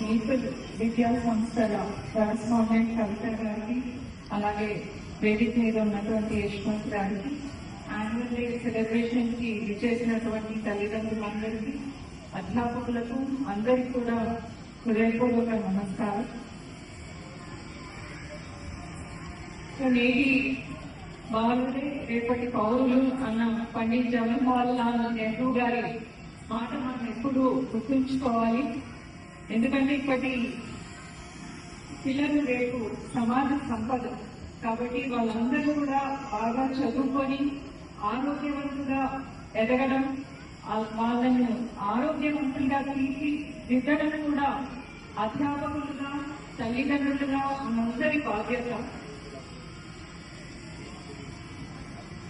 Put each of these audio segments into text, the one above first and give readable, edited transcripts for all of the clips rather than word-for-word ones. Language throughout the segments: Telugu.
నేపథ్య విద్యా సంస్థల కరస్పాండెంట్ కవిత గారికి, అలాగే వేదిక మీద ఉన్నటువంటి యశ్వంత్ గారికి, యాన్యువల్ డే సెలబ్రేషన్ కి విచ్చేసినటువంటి తల్లిదండ్రులందరికీ, అధ్యాపకులకు అందరికీ కూడా హృదయపూర్వక నమస్కారం. నేటి బాలుడే రేపటి పౌరులు అన్న పండిత్ జవహర్లాల్ నెహ్రూ గారి మాట మనం ఎప్పుడు గుర్తుంచుకోవాలి. ఎందుకంటే ఇప్పటి పిల్లలు రేపు సమాజ సంపద కాబట్టి వాళ్ళందరూ కూడా బాగా చదువుకొని ఆరోగ్యవంతుగా ఎదగడం, వాళ్ళను ఆరోగ్యవంతులుగా తీర్చిదిద్దడం కూడా అధ్యాపకులుగా తల్లిదండ్రులుగా మనందరి బాధ్యత.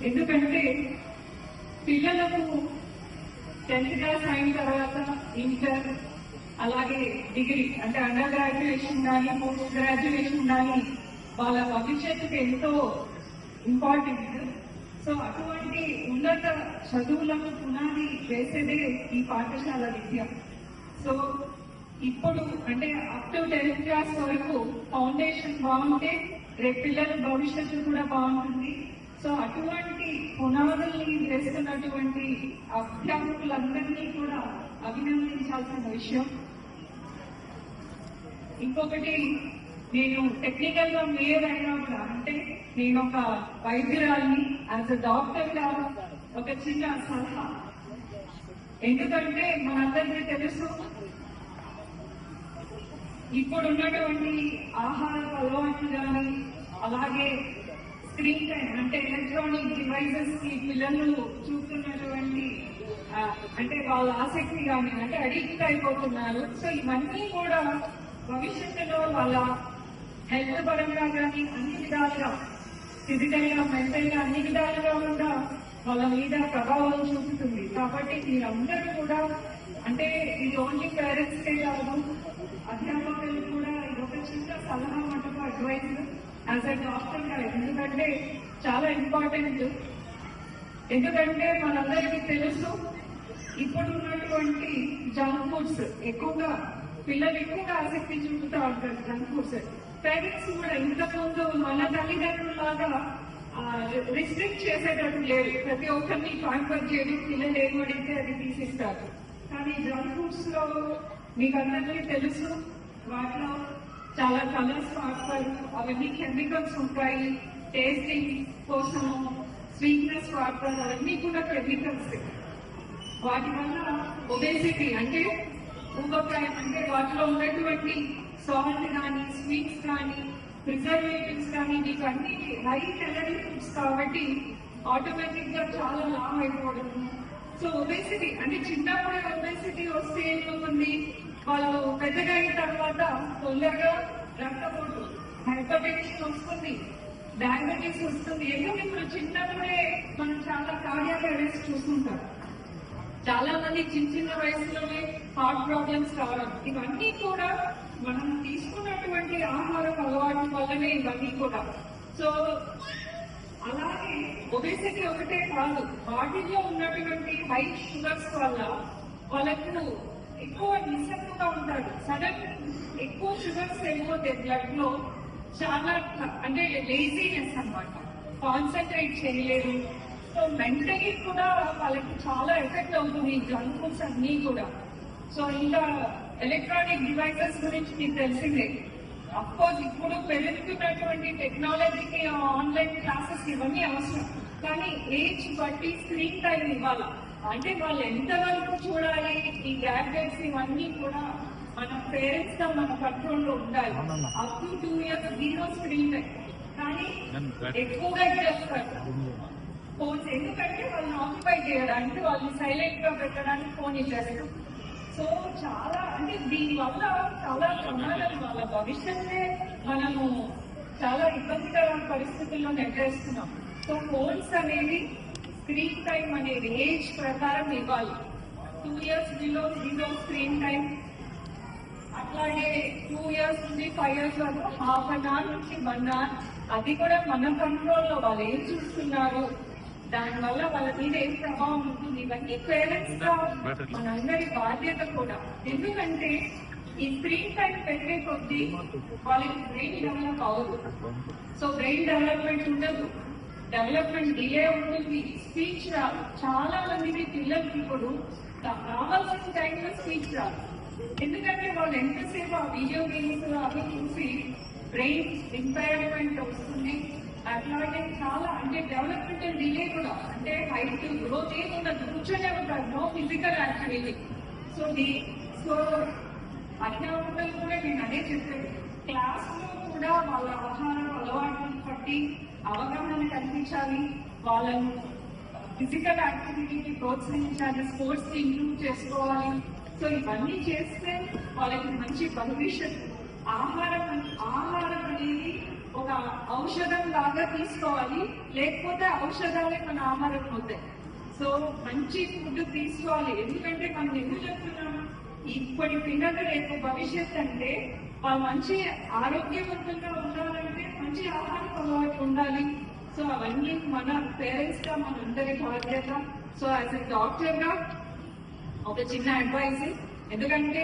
ఎందుకంటే పిల్లలకు 10th క్లాస్ అయిన తర్వాత ఇంటర్, అలాగే డిగ్రీ అంటే అండర్ గ్రాడ్యుయేషన్ కానీ పోస్ట్ గ్రాడ్యుయేషన్ కానీ వాళ్ళ భవిష్యత్తుకి ఎంతో ఇంపార్టెంట్. సో అటువంటి ఉన్నత చదువులకు పునాది వేసేదే ఈ పాఠశాల విద్య. సో ఇప్పుడు అంటే అప్ టు 10th క్లాస్ వరకు ఫౌండేషన్ బాగుంటే రేపు పిల్లల భవిష్యత్తు కూడా బాగుంటుంది. సో అటువంటి పునాదుల్ని వేస్తున్నటువంటి అధ్యాపకులందరినీ కూడా అభినందించాల్సిన విషయం. ఇంకొకటి, నేను టెక్నికల్ గా మేయర్ అయినా కూడా, అంటే నేను ఒక వైద్యురాలిని, యాజ్ అ డాక్టర్ గా ఒక చిన్న సలహా. ఎందుకంటే మనందరికీ తెలుసు ఇప్పుడు ఉన్నటువంటి ఆహార అలవాట్లు కానీ, అలాగే స్క్రీన్ టైం అంటే ఎలక్ట్రానిక్ డివైసెస్ కి పిల్లలు చూస్తున్నటువంటి అంటే వాళ్ళ ఆసక్తి కానీ అంటే అడిక్ట్ అయిపోతున్నారు. సో ఇవన్నీ కూడా భవిష్యత్తులో వాళ్ళ హెల్త్ పరంగా కానీ అన్ని విధాలుగా, ఫిజికల్ గా మెంటల్ గా అన్ని విధాలుగా కూడా వాళ్ళ మీద ప్రభావం చూపుతుంది. కాబట్టి మీరందరూ కూడా అంటే ఇది ఓన్లీ పేరెంట్స్ కే కాదు, అధ్యాపకులు కూడా ఇది ఒక చిన్న సలహా మటుకు అడ్వైస్ యాజ్ అ డాక్టర్ గా. ఎందుకంటే చాలా ఇంపార్టెంట్. ఎందుకంటే మనందరికీ తెలుసు ఇప్పుడు ఉన్నటువంటి జంక్ ఫుడ్స్ ఎక్కువగా పిల్లలు ఎక్కువగా ఆసక్తి చూపుతూ ఉంటారు. జంక్ ఫుడ్స్ పేరెంట్స్ కూడా ఇంతకుముందు మన తల్లిదండ్రులాగా రిస్ట్రిక్ట్ చేసేటట్టు లేదు. ప్రతి ఒక్కరిని కాన్ఫర్ చేయడం, పిల్లలు ఏం అడిగితే అది తీసిస్తారు. కానీ జంక్ ఫుడ్స్ లో మీకు అందరికీ తెలుసు వాటిలో చాలా కలర్స్ వాడతారు, అవన్నీ కెమికల్స్ ఉంటాయి. టేస్టింగ్ కోసము స్వీట్నెస్ వాడతారు, అవన్నీ కూడా కెమికల్స్. వాటి వల్ల ఒబేసిటీ అంటే ఊబకాయం, అంటే వాటిలో ఉన్నటువంటి సాల్ట్ కానీ స్వీట్స్ కానీ ప్రిజర్వేటివ్స్ కానీ మీకు అన్ని హై క్యాలరీ ఫుడ్స్ కాబట్టి ఆటోమేటిక్ గా చాలా లావ్ అయిపోవడము. సో ఒబేసిటీ అంటే చిన్నప్పుడే ఒబేసిటీ వస్తే ఏమవుతుంది, వాళ్ళు పెద్దగా అయిన తర్వాత తొందరగా రక్తపోటు, హైపర్ టెన్షన్ వస్తుంది, డయాబెటీస్ వస్తుంది. ఎందుకంటే ఇప్పుడు చిన్నప్పుడే మనం చాలా కార్డియాక్ అరెస్ట్ చూస్తుంటాం. చాలా మంది చిన్న చిన్న వయసులోనే హార్ట్ ప్రాబ్లమ్స్ రావడం, ఇవన్నీ కూడా మనం తీసుకున్నటువంటి ఆహారం అలవాటు వల్లనే ఇవన్నీ కూడా. సో అలాగే ఒబేసిటీ ఒకటే కాదు, బాడీలో ఉన్నటువంటి హై షుగర్స్ వల్ల వాళ్ళకు ఎక్కువ నిస్సత్తుగా ఉంటారు. సడన్ ఎక్కువ షుగర్స్ వెళ్ళిపోతే బ్లడ్ లో చాలా అంటే లేజీనెస్ అన్నమాట, కాన్సన్ట్రేట్ చేయలేరు. సో మెంటలీ కూడా వాళ్ళకి చాలా ఎఫెక్ట్ అవుతుంది ఈ జంక్ ఫుడ్స్ అన్నీ కూడా. సో ఇంకా ఎలక్ట్రానిక్ డివైసెస్ గురించి మీకు తెలిసిందే. అఫ్కోర్స్ ఇప్పుడు పెరుగుతున్నటువంటి టెక్నాలజీకి ఆన్లైన్ క్లాసెస్ ఇవన్నీ అవసరం, కానీ ఏజ్ బట్టి స్క్రీన్ టైం ఇవ్వాలి. అంటే వాళ్ళు ఎంతవరకు చూడాలి ఈ గ్యాడ్జెట్స్ ఇవన్నీ కూడా మన పేరెంట్స్ గా మన కంట్రోల్లో ఉండాలి. Up to 2 years 0 screen time, కానీ ఎక్కువగా చేస్తారు ఫోన్స్. ఎందుకంటే వాళ్ళని ఆక్యుపై చేయడానికి, వాళ్ళని సైలెంట్ గా పెట్టడానికి ఫోన్ ఇచ్చేస్తారు. సో చాలా అంటే దీనివల్ల చాలా ప్రమాదాలు, వాళ్ళ భవిష్యత్తే మనము చాలా ఇబ్బందికరమైన పరిస్థితుల్లో నెట్టేస్తున్నాం. సో ఫోన్స్ అనేది స్క్రీన్ టైం అనేది ఏజ్ ప్రకారం ఇవ్వాలి. 2 years 0 స్క్రీన్ టైం, అట్లాగే 2 years నుండి 5 years వరకు ½ an hour నుంచి 1 hour. అది కూడా మన కంట్రోల్లో, వాళ్ళు ఏం చూస్తున్నారు, దానివల్ల వాళ్ళ మీద ఏం ప్రభావం ఉంటుంది, ఇవన్నీ పేరెంట్స్ గా మనందరి బాధ్యత కూడా. ఎందుకంటే ఈ స్క్రీన్ టైం పెరిగే కొద్దీ వాళ్ళకి బ్రెయిన్ డెవలప్ అవ్వదు. సో బ్రెయిన్ డెవలప్మెంట్ ఉండదు, డెవలప్మెంట్ డిలే ఉంటుంది, స్పీచ్ రాదు. చాలా మందికి పిల్లలకి ఇప్పుడు రావాల్సిన టైంలో స్పీచ్ రాదు. ఎందుకంటే వాళ్ళు ఎంతసేపు ఆ వీడియో గేమ్స్ అవి చూసి బ్రెయిన్ ఇంపైర్మెంట్ వస్తుంది. అట్లాగే చాలా అంటే డెవలప్మెంటల్ డిలే కూడా, అంటే హైట్ గ్రోత్ ఏమి ఉండదు, కూర్చొనే ఉంటారు, నో ఫిజికల్ యాక్టివిటీ. సో అధ్యాపకులు కూడా నేను అదే చెప్పాను, క్లాస్ లో కూడా వాళ్ళ ఆహారం అలవాట్లను బట్టి అవగాహన కల్పించాలి, వాళ్ళను ఫిజికల్ యాక్టివిటీకి ప్రోత్సహించాలి, స్పోర్ట్స్ ని ఇంక్లూడ్ చేసుకోవాలి. సో ఇవన్నీ చేస్తే వాళ్ళకి మంచి భవిష్యత్తు. ఆహారం అనేది ఒక ఔషధం లాగా తీసుకోవాలి, లేకపోతే ఔషధాలే మన ఆహారం అవుతాయి. సో మంచి ఫుడ్ తీసుకోవాలి. ఎందుకంటే మనం ఎందుకు చెప్తున్నాము, ఇప్పటి పిల్లలు రేపు భవిష్యత్ అంటే వాళ్ళు మంచి ఆరోగ్యవంతంగా ఉండాలంటే మంచి ఆహారం అలవాటు ఉండాలి. సో అవన్నీ మన పేరెంట్స్ గా మనందరి బాధ్యత. సో యాజ్ ఎ డాక్టర్ గా ఒక చిన్న అడ్వైస్, ఎందుకంటే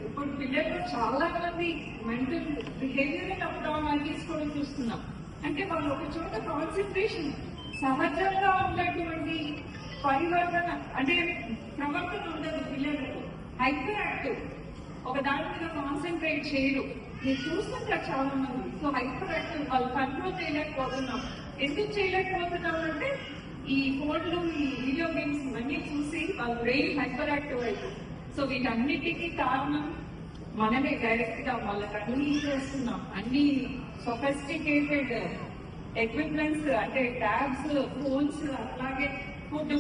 ఇప్పుడు పిల్లలు చాలా మంది మెంటల్ బిహేవియరల్ అబ్నార్మాలిటీస్ కూడా చూస్తున్నాం. అంటే వాళ్ళు ఒక చోట కాన్సన్ట్రేషన్, సహజంగా ఉన్నటువంటి పరివర్తన అంటే ప్రవర్తన ఉండదు. పిల్లలకు హైపర్ యాక్టివ్, ఒక దాని మీద కాన్సన్ట్రేట్ చేయరు. మీరు చూస్తుంటారు చాలా మంది. సో హైపర్ యాక్టివ్, వాళ్ళు కంట్రోల్ చేయలేకపోతున్నాం. ఎందుకు చేయలేకపోతున్నాం అంటే ఈ ఫోన్లు, ఈ వీడియో గేమ్స్ ఇవన్నీ చూసి వాళ్ళ బ్రెయిన్ హైపర్ యాక్టివ్ అవుతుంది. సో వీటన్నిటికీ కారణం మనమే డైరెక్ట్ గా వాళ్ళకి అన్ని చేస్తున్నాం. అన్ని సొఫిస్టికేటెడ్ ఎక్విప్మెంట్స్ అంటే ట్యాబ్స్, ఫోన్స్, అలాగే ఫుడ్